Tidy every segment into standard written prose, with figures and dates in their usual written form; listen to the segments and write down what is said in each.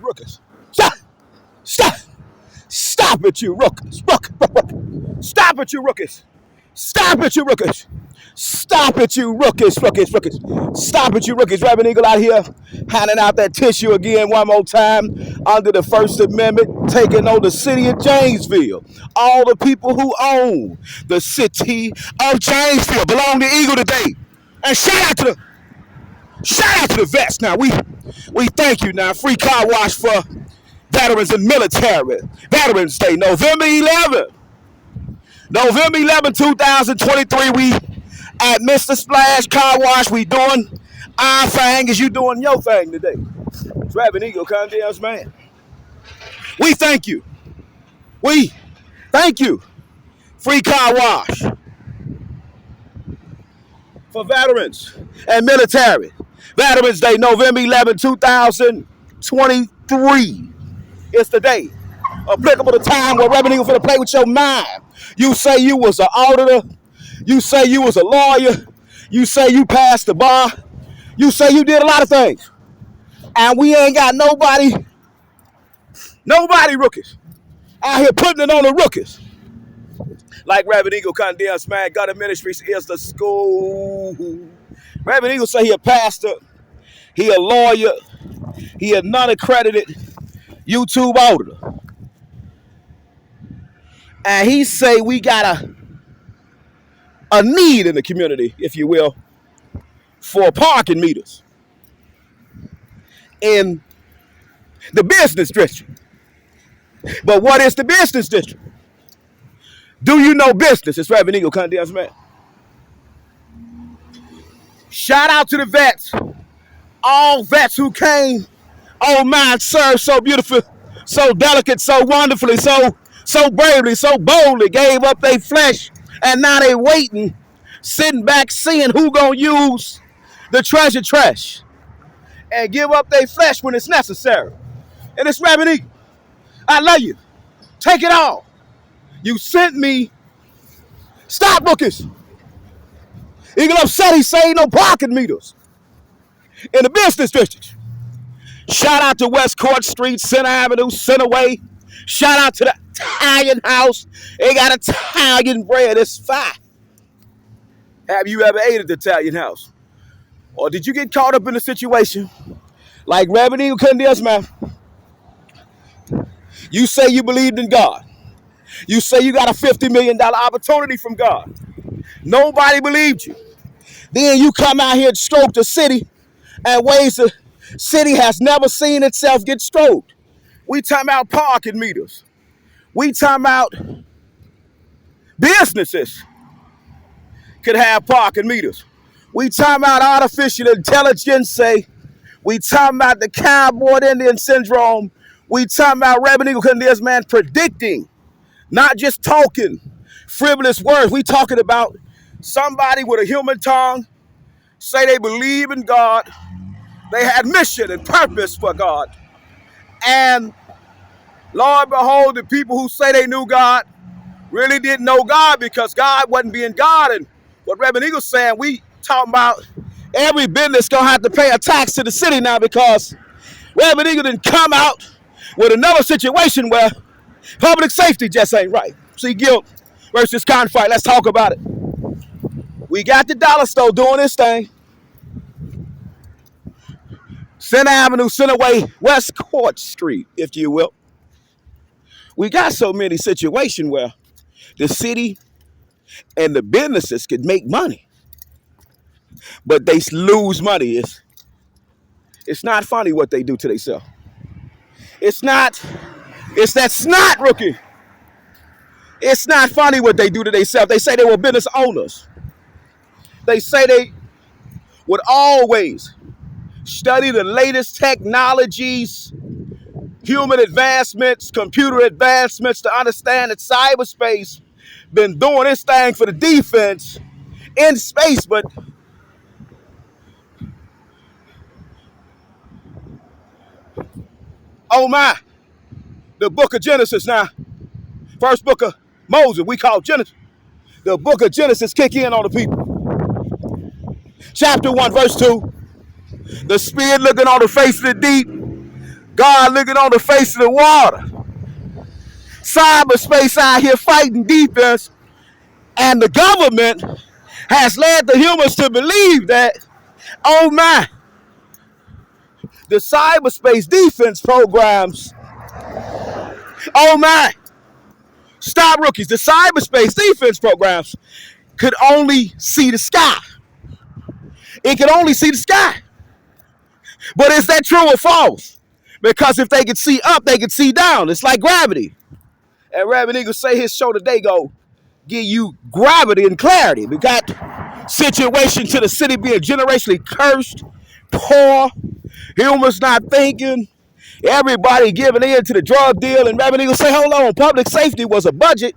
rookies. Stop. Stop. Stop it, you rookies. Stop it, you rookies. Stop it, you rookies. Stop it, you rookies. Stop it, you rookies. Reverend Eagle out here handing out that tissue again one more time under the First Amendment, taking on the city of Janesville. All the people who own the city of Janesville belong to Eagle today. And shout out to the vets. Now we thank you now. Free car wash for veterans and military. Veterans Day, November 11th. November 11, 2023, we at Mr. Splash Car Wash, we doing our thing as you doing your thing today. It's Reverend Eagle, Condell's man. We thank you. We thank you. Free car wash for veterans and military. Veterans Day, November 11, 2023. It's the day applicable to time where Reverend Eagle finna play with your mind. You say you was an auditor. You say you was a lawyer. You say you passed the bar. You say you did a lot of things. And we ain't got nobody rookies out here putting it on the rookies. Like Reverend Eagle Condell's man, God of Ministries is the school. Reverend Eagle say he a pastor. He a lawyer. He a non-accredited YouTube auditor. And he say we got a need in the community, if you will, for parking meters in the business district. But what is the business district? Do you know business? It's Reverend Eagle Condell's man. Shout out to the vets. All vets who came, oh my, served so beautiful, so delicate, so wonderfully, so bravely, so boldly, gave up their flesh, and now they waiting, sitting back, seeing who gonna use the treasure trash and give up their flesh when it's necessary. And it's Reverend Eagle. I love you. Take it all. You sent me. Stop bookings. Eagle upset he say no parking meters in the business district. Shout out to West Court Street, Center Avenue, Centerway. Shout out to the Italian house. They got Italian bread. It's fine. Have you ever ate at the Italian house? Or did you get caught up in a situation like Reverend Eagle Condell's man? You say you believed in God. You say you got a $50 million opportunity from God. Nobody believed you. Then you come out here and stroke the city in ways the city has never seen itself get stroked. We talking about parking meters. We talking about businesses could have parking meters. We talking about artificial intelligence. We talking about the cowboy Indian syndrome. We talking about Reverend Eagle Condell's man predicting, not just talking frivolous words. We talking about somebody with a human tongue say they believe in God. They had mission and purpose for God. And Lord, behold, the people who say they knew God really didn't know God because God wasn't being God. And what Reverend Eagle's saying, we talking about every business going to have to pay a tax to the city now because Reverend Eagle didn't come out with another situation where public safety just ain't right. See, guilt versus conflict. Let's talk about it. We got the dollar store doing this thing. Center Avenue, Centerway, West Court Street, if you will. We got so many situations where the city and the businesses could make money, but they lose money. It's not funny what they do to themselves. It's that snot rookie. It's not funny what they do to themselves. They say they were business owners. They say they would always study the latest technologies, human advancements, computer advancements to understand that cyberspace been doing this thing for the defense in space, but oh my, the book of Genesis now, first book of Moses, we call Genesis. The book of Genesis kick in on the people. Chapter 1, verse 2. The spirit looking on the face of the deep. God looking on the face of the water. Cyberspace out here fighting defense, and the government has led the humans to believe that, oh my, the cyberspace defense programs, oh my, stop rookies, the cyberspace defense programs could only see the sky. It could only see the sky. But is that true or false? Because if they could see up, they could see down. It's like gravity. And Reverend Eagle say his show today go give you gravity and clarity. We got situation to the city being generationally cursed, poor, humans not thinking, everybody giving in to the drug deal. And Reverend Eagle say, hold on, public safety was a budget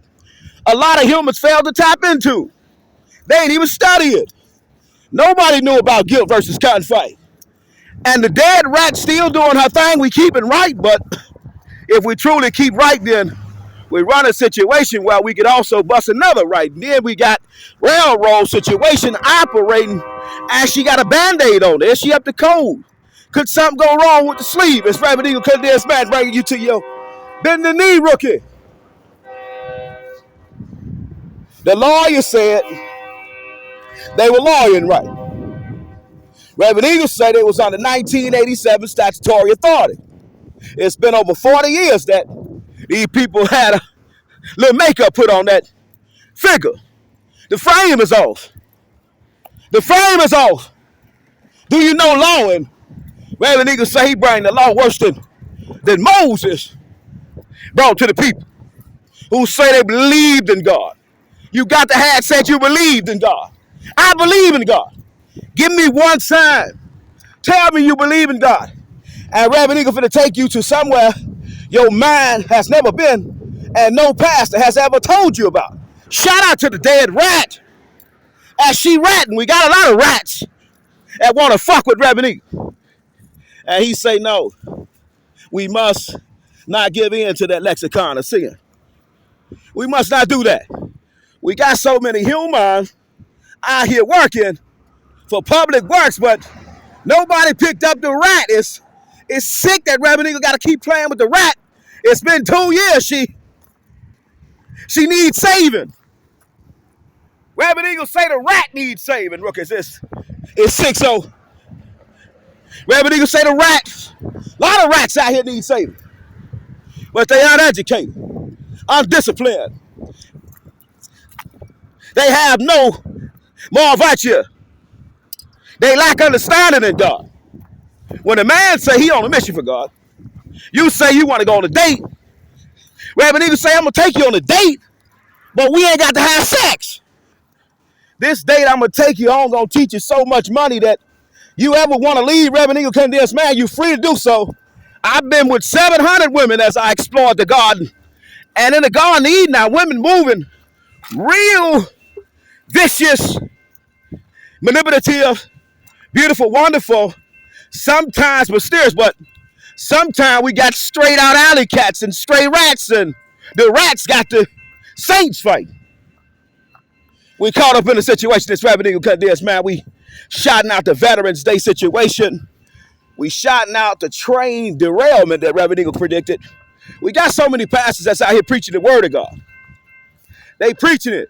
a lot of humans failed to tap into. They ain't even study it. Nobody knew about guilt versus cotton fight. And the dead rat still doing her thing. We keep it right, but if we truly keep right, then we run a situation where we could also bust another right. And then we got railroad situation operating as she got a Band-Aid on there. She up to code. Could something go wrong with the sleeve? It's Reverend Eagle Cut this man bringing you to your bend the knee rookie. The lawyer said they were lawyering right. Reverend Eagle said it was under 1987 statutory authority. It's been over 40 years that these people had a little makeup put on that figure. The frame is off. The frame is off. Do you know law? And Reverend Eagle say he bring the law worse than Moses brought to the people who say they believed in God. You got to have said you believed in God. I believe in God. Give me one sign. Tell me you believe in God. And Reverend Eagle finna take you to somewhere your mind has never been and no pastor has ever told you about. Shout out to the dead rat. As she ratting, we got a lot of rats that want to fuck with Reverend Eagle. And he say, no, we must not give in to that lexicon of sin. We must not do that. We got so many humans out here working for public works, but nobody picked up the rat. It's sick that Reverend Eagle got to keep playing with the rat. It's been 2 years. She needs saving. Reverend Eagle say the rat needs saving. Look, it's 6-0. Reverend Eagle say the rats. A lot of rats out here need saving. But they aren't educated, undisciplined. They have no moral virtue. They lack understanding in God. When a man say he on a mission for God, you say you want to go on a date. Reverend Eagle say, I'm going to take you on a date, but we ain't got to have sex. This date I'm going to take you on going to teach you so much money that you ever want to leave Reverend Eagle Condensed Man, you free to do so. I've been with 700 women as I explored the garden. And in the Garden of Eden, now women moving real vicious, manipulative, beautiful, wonderful, sometimes mysterious, but sometimes we got straight out alley cats and stray rats, and the rats got the saints fight. We caught up in a situation that's Reverend Eagle Cut this, man. We shouting out the Veterans Day situation. We shouting out the train derailment that Reverend Eagle predicted. We got so many pastors that's out here preaching the word of God. They preaching it,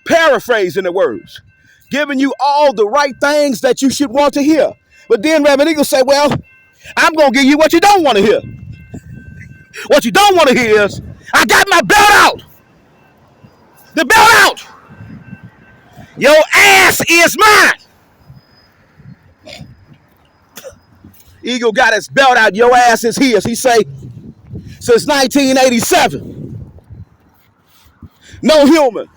paraphrasing the words, giving you all the right things that you should want to hear. But then Reverend Eagle say, well, I'm going to give you what you don't want to hear. What you don't want to hear is, I got my belt out. The belt out. Your ass is mine. Eagle got his belt out. Your ass is his. He say, since 1987, no human,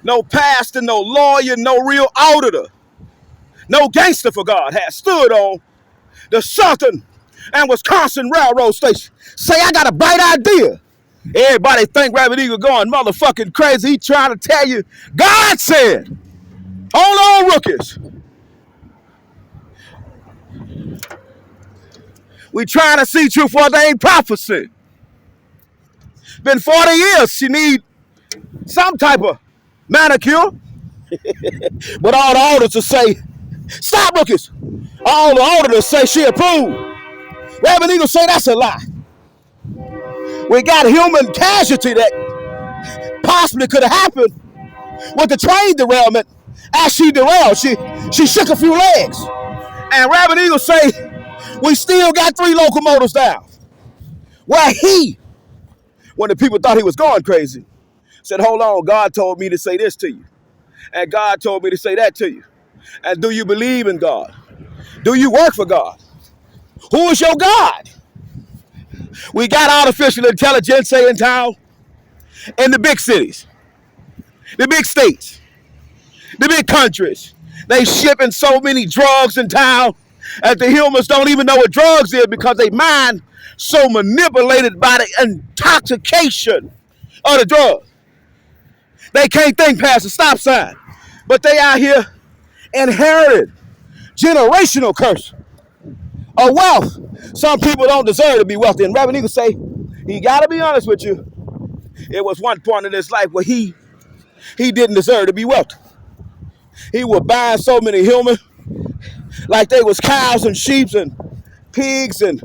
no pastor, no lawyer, no real auditor, no gangster for God has stood on the Southern and Wisconsin Railroad Station. Say, I got a bright idea. Everybody think Reverend Eagle going motherfucking crazy. He trying to tell you, God said, hold on, rookies. We trying to see truth for they ain't prophecy. Been 40 years. She need some type of manicure. But all the auditors say, stop, rookies. All the auditors say she approved. Reverend Eagle say that's a lie. We got a human casualty that possibly could have happened with the train derailment. As she derailed, she shook a few legs. And Reverend Eagle say, we still got 3 locomotives down. Where when the people thought he was going crazy, said, hold on, God told me to say this to you. And God told me to say that to you. And do you believe in God? Do you work for God? Who is your God? We got artificial intelligence in town in the big cities, the big states, the big countries. They shipping so many drugs in town that the humans don't even know what drugs is because they mind so manipulated by the intoxication of the drug. They can't think past the stop sign. But they out here inherited generational curse of wealth. Some people don't deserve to be wealthy. And Reverend Eagle say, he got to be honest with you. It was one point in his life where he didn't deserve to be wealthy. He was buying so many humans like they was cows and sheep and pigs and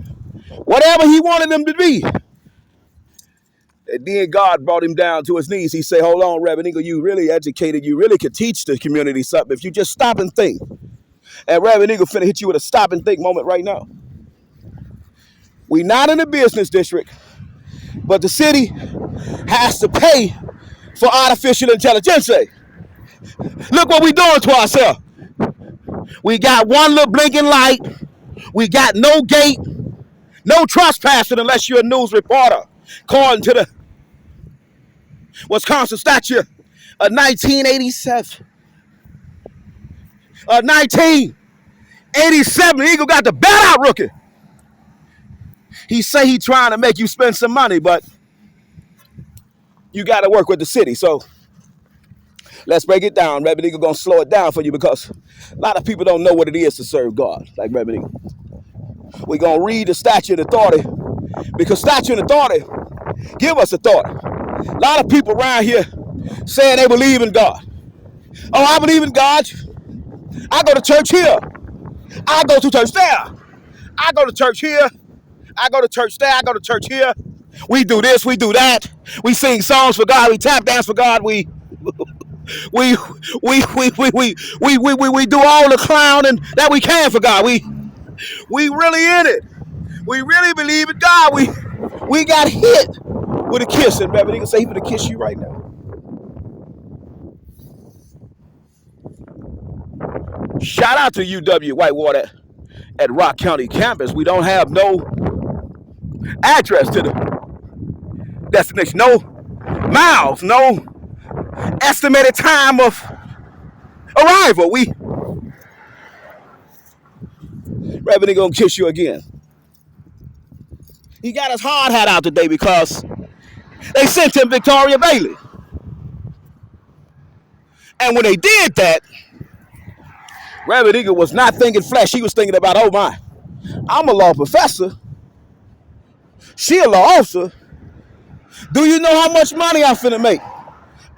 whatever he wanted them to be. And then God brought him down to his knees. He said, hold on, Reverend Eagle, you really educated. You really could teach the community something if you just stop and think. And Reverend Eagle finna hit you with a stop and think moment right now. We not in a business district, but the city has to pay for artificial intelligence. Look what we doing to ourselves. We got one little blinking light. We got no gate, no trespassing unless you're a news reporter. According to the Wisconsin statute of 1987. 1987, Eagle got the bat out rookie. He say he trying to make you spend some money, but you got to work with the city. So let's break it down. Reverend Eagle gonna slow it down for you because a lot of people don't know what it is to serve God, like Reverend Eagle. We're gonna read the statute of authority because statute of authority give us authority. A lot of people around here saying they believe in God. Oh, I believe in God. I go to church here. I go to church there. I go to church here. I go to church there. I go to church here. We do this. We do that. We sing songs for God. We tap dance for God. We do all the clowning that we can for God. We really in it. We really believe in God. We got hit with a kiss, and Reverend Eagle say he gonna kiss you right now. Shout out to UW Whitewater at Rock County campus. We don't have no address to the destination, no miles, no estimated time of arrival. Reverend Eagle gonna kiss you again. He got his hard hat out today because they sent him Victoria Bailey. And when they did that, Reverend Eagle was not thinking flesh. He was thinking about, oh my, I'm a law professor. She a law officer. Do you know how much money I'm finna make?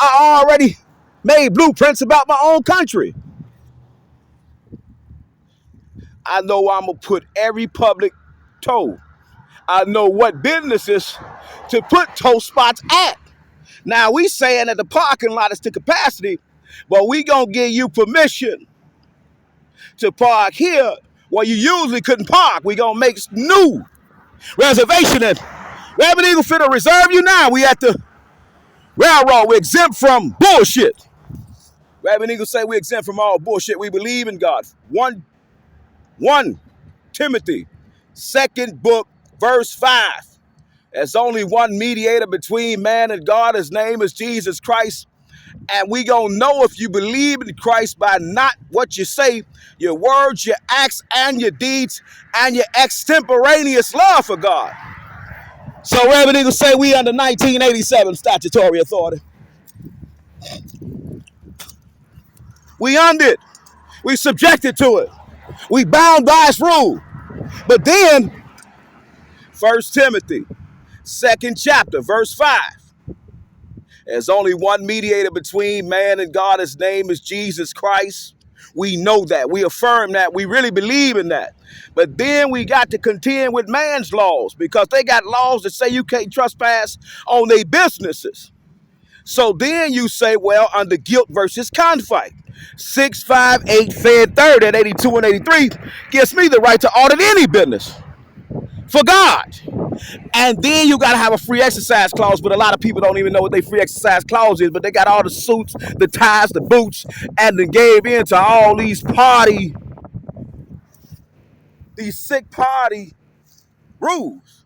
I already made blueprints about my own country. I know I'm gonna put every public toll. I know what businesses to put tow spots at. Now we saying that the parking lot is to capacity, but we gonna give you permission to park here where you usually couldn't park. We gonna make new reservation. And Reverend Eagle finna reserve you now. We at the railroad. We're exempt from bullshit. Reverend Eagle say we're exempt from all bullshit. We believe in God. 1 Timothy, 2nd book, verse 5. There's only one mediator between man and God. His name is Jesus Christ. And we gonna know if you believe in Christ by not what you say, your words, your acts, and your deeds, and your extemporaneous love for God. So Reverend Eagle say we under 1987 statutory authority. We under it. We subjected to it. We bound by its rule. But then, 1 Timothy, 2nd chapter, verse 5. There's only one mediator between man and God. His name is Jesus Christ. We know that. We affirm that. We really believe in that. But then we got to contend with man's laws because they got laws that say you can't trespass on their businesses. So then you say, well, under guilt versus conflict, 658 Fed 3rd at 82 and 83 gives me the right to audit any business for God. And then you got to have a free exercise clause, but a lot of people don't even know what their free exercise clause is, but they got all the suits, the ties, the boots, and then gave in to all these sick party rules.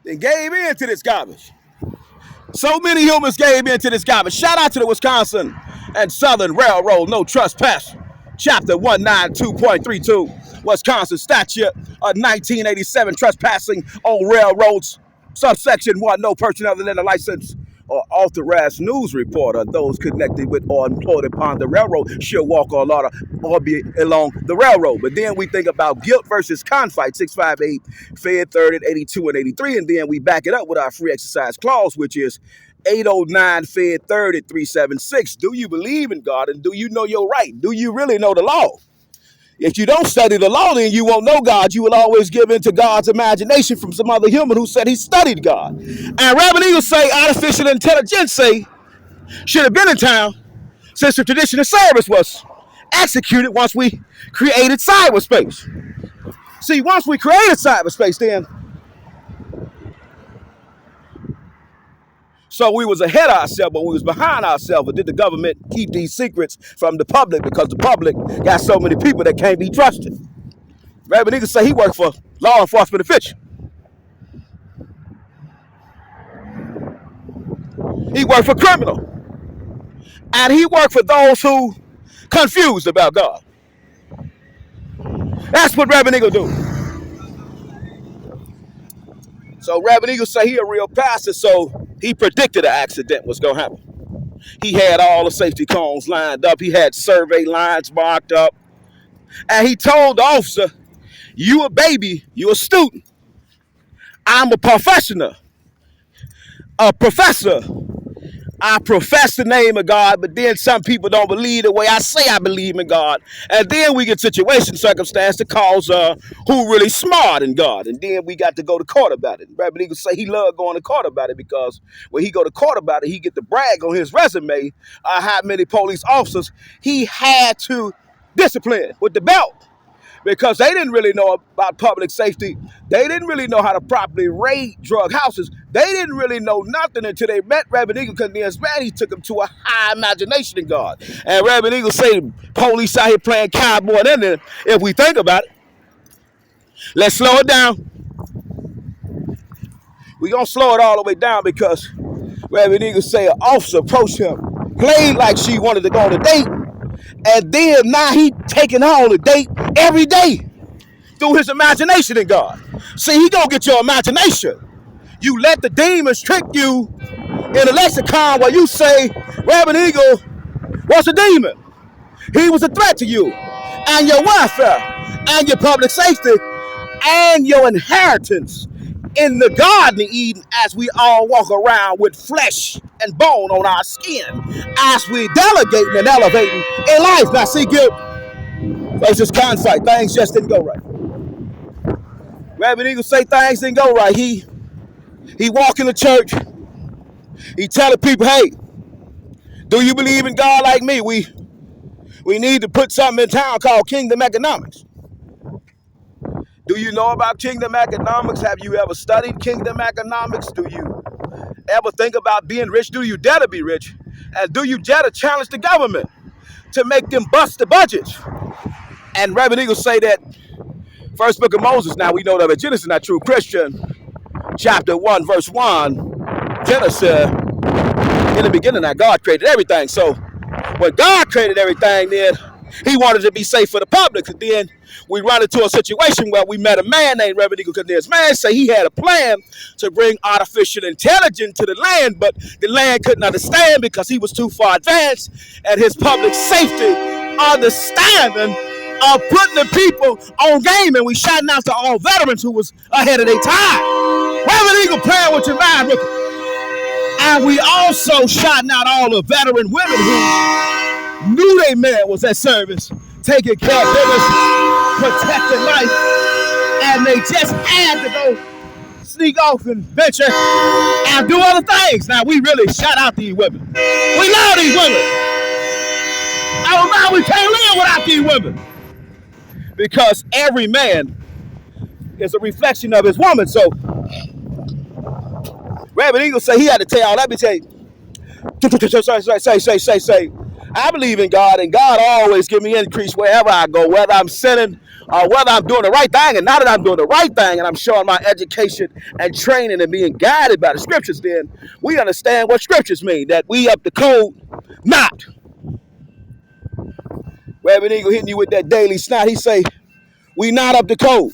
They gave in to this garbage. So many humans gave in to this garbage. Shout out to the Wisconsin and Southern Railroad No Trespass, Chapter 192.32, Wisconsin Statute of 1987, trespassing on railroads, subsection 1, no person other than a licensed or authorized news reporter, those connected with or employed upon the railroad shall walk or be along the railroad. But then we think about guilt versus conflict, 658 Fed 3rd at 82 and 83, and then we back it up with our free exercise clause, which is 809 Fed 3rd at 376. Do you believe in God and do you know your right? Do you really know the law? If you don't study the law, then you won't know God. You will always give in to God's imagination from some other human who said he studied God. And Reverend Eagle say artificial intelligence should have been in town since the tradition of service was executed once we created cyberspace. See, once we created cyberspace, then so we was ahead of ourselves, but we was behind ourselves. But did the government keep these secrets from the public because the public got so many people that can't be trusted? Reverend Eagle say he worked for law enforcement officials. He worked for criminal. And he worked for those who confused about God. That's what Reverend Eagle do. So Reverend Eagle say he a real pastor, so he predicted an accident was going to happen. He had all the safety cones lined up. He had survey lines marked up. And he told the officer, you a baby, you a student. I'm a professional, a professor. I profess the name of God, but then some people don't believe the way I say I believe in God. And then we get situation, circumstance that calls who really smart in God. And then we got to go to court about it. Reverend Eagle say he loved going to court about it because when he go to court about it, he get to brag on his resume how many police officers he had to discipline with the belt. Because they didn't really know about public safety. They didn't really know how to properly raid drug houses. They didn't really know nothing until they met Reverend Eagle, because then man, he took them to a high imagination in God. And Reverend Eagle say police out here playing cowboy. And then if we think about it, let's slow it down. We're going to slow it all the way down because Reverend Eagle say an officer approached him, played like she wanted to go on a date. And then now he taking her on a date every day through his imagination in God. See, he gonna get your imagination. You let the demons trick you in a lexicon where you say Reverend Eagle was a demon. He was a threat to you and your welfare and your public safety and your inheritance in the Garden of Eden as we all walk around with flesh and bone on our skin as we delegating and elevating in life. Now see, guilt versus conflict. Things just didn't go right. Reverend Eagle say things didn't go right. He walk in the church. He telling people, hey, do you believe in God like me? We need to put something in town called kingdom economics. Do you know about kingdom economics? Have you ever studied kingdom economics? Do you ever think about being rich? Do you dare to be rich? And do you dare to challenge the government to make them bust the budgets? And Reverend Eagle say that first book of Moses, now we know that in Genesis, not true Christian, chapter 1, verse 1, Genesis, in the beginning, now God created everything. So when God created everything, then he wanted to be safe for the public. And then we run into a situation where we met a man named Reverend Eagle, because this man said he had a plan to bring artificial intelligence to the land, but the land couldn't understand because he was too far advanced, and his public safety understanding of putting the people on game. And we shouting out to all veterans who was ahead of their time. Reverend Eagle playing with your mind, rookie. And we also shouting out all the veteran women who knew their man was at service, taking care of business, protecting life, and they just had to go sneak off and venture and do other things. Now we really shout out these women. We love these women. Oh man, we can't live without these women. Because every man is a reflection of his woman. So Reverend Eagle say he had to tell y'all, let me tell you, say. I believe in God, and God always give me increase wherever I go, whether I'm sinning or whether I'm doing the right thing. And now that I'm doing the right thing and I'm showing my education and training and being guided by the scriptures, then we understand what scriptures mean, that we up the code, not. Reverend Eagle hitting you with that daily snot. He say, we not up the code.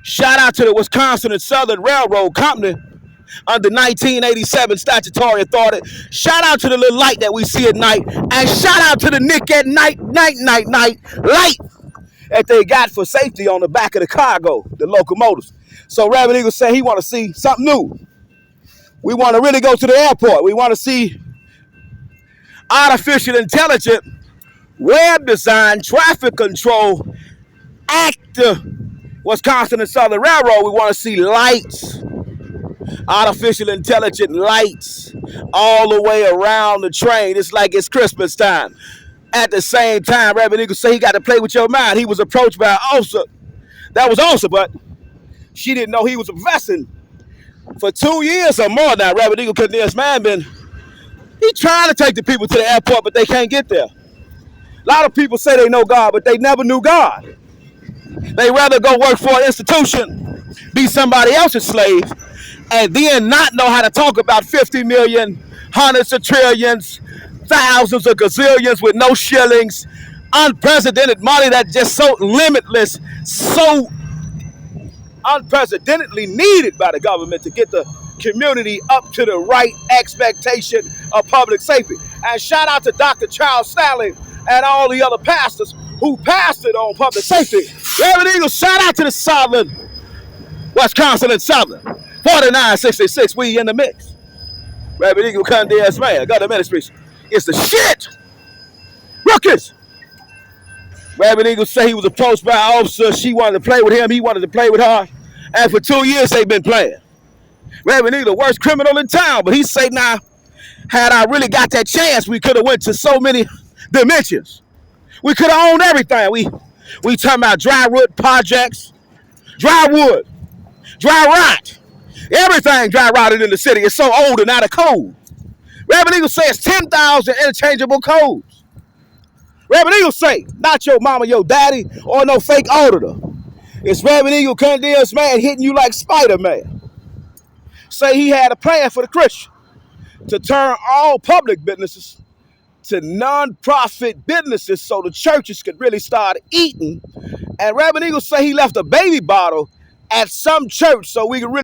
Shout out to the Wisconsin and Southern Railroad Company under 1987 statutory authority. Shout out to the little light that we see at night. And shout out to the Nick at night light that they got for safety on the back of the cargo, the locomotives. So Reverend Eagle said he want to see something new. We want to really go to the airport. We want to see artificial intelligence, web design, traffic control, active Wisconsin and Southern Railroad. We want to see lights, artificial intelligent lights all the way around the train. It's like it's Christmas time. At the same time, Reverend Eagle say he got to play with your mind. He was approached by an officer. That was awesome, but she didn't know he was a professor. For 2 years or more now, Reverend Eagle Condensed Man he trying to take the people to the airport, but they can't get there. A lot of people say they know God, but they never knew God. They rather go work for an institution, be somebody else's slave, and then not know how to talk about 50 million, hundreds of trillions, thousands of gazillions with no shillings, unprecedented money that's just so limitless, so unprecedentedly needed by the government to get the community up to the right expectation of public safety. And shout out to Dr. Charles Stanley and all the other pastors who pastored on public safety. Reverend Eagle, shout out to the Southern, Wisconsin and Southern. 4966, we in the mix. Reverend Eagle Condensed Man, God the ministries. It's the shit. Rookies. Reverend Eagle say he was approached by an officer. She wanted to play with him. He wanted to play with her. And for 2 years, they've been playing. Reverend Eagle, the worst criminal in town. But he say now, had I really got that chance, we could have went to so many dimensions. We could have owned everything. We talking about dry wood projects, dry wood, dry rot. Everything dry rotted in the city. It's so old and out of code. Reverend Eagle says 10,000 interchangeable codes. Reverend Eagle say, not your mama, your daddy, or no fake auditor. It's Reverend Eagle Condensed Man hitting you like Spider-Man. Say he had a plan for the Christian to turn all public businesses to non-profit businesses so the churches could really start eating. And Reverend Eagle say he left a baby bottle at some church so we could really